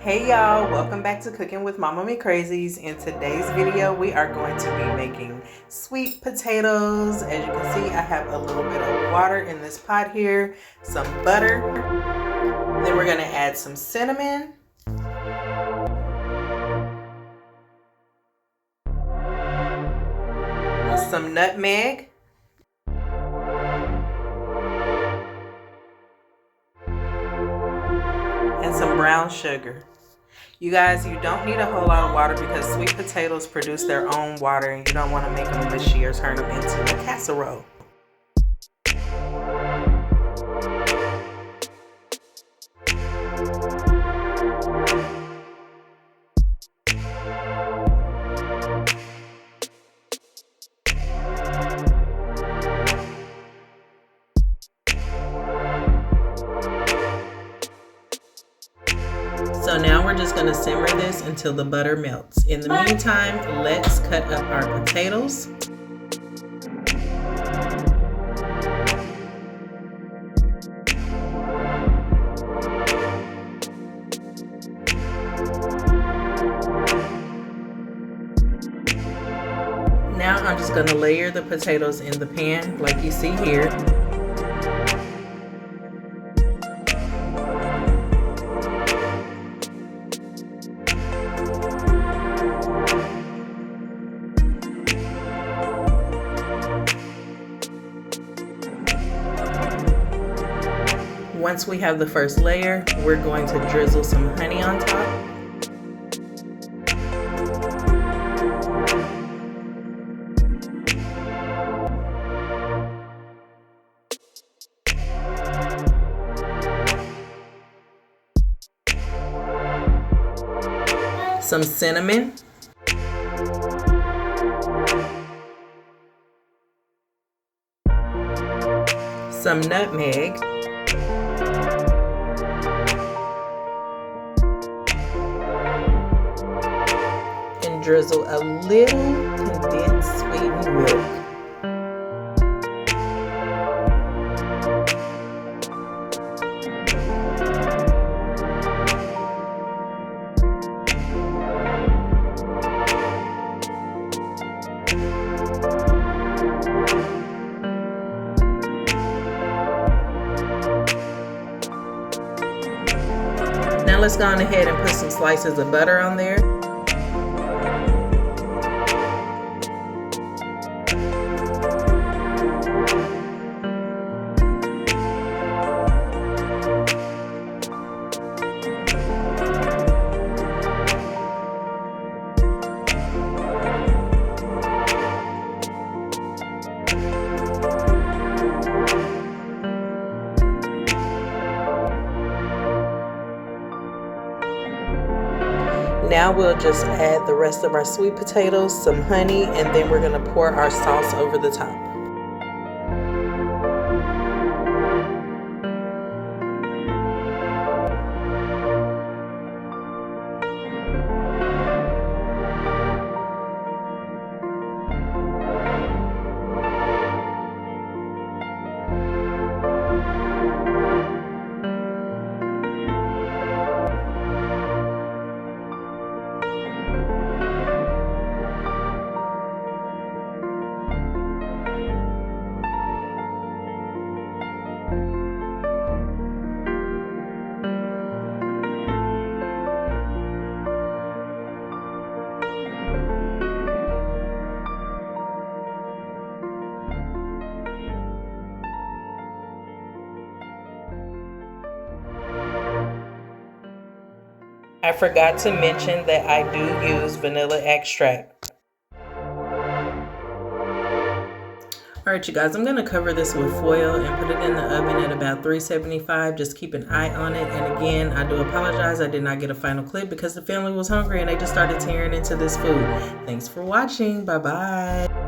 Hey y'all, welcome back to Cooking with Mama Me Crazies. In today's video, we are going to be making sweet potatoes. As you can see, I have a little bit of water in this pot here, some butter. Then we're going to add some cinnamon, some nutmeg, and some brown sugar. You guys, you don't need a whole lot of water because sweet potatoes produce their own water and you don't want to make them mushy or turn them into a casserole. So now we're just going to simmer this until the butter melts. In the meantime, let's cut up our potatoes. Now I'm just going to layer the potatoes in the pan like you see here. Once we have the first layer, we're going to drizzle some honey on top. Some cinnamon. Some nutmeg. And drizzle a little condensed sweetened milk. Now let's go on ahead and put some slices of butter on there. Now we'll just add the rest of our sweet potatoes, some honey, and then we're going to pour our sauce over the top. I forgot to mention that I do use vanilla extract. Alright you guys, I'm going to cover this with foil and put it in the oven at about 375. Just keep an eye on it. And again, I do apologize. I did not get a final clip because the family was hungry and they just started tearing into this food. Thanks for watching. Bye bye.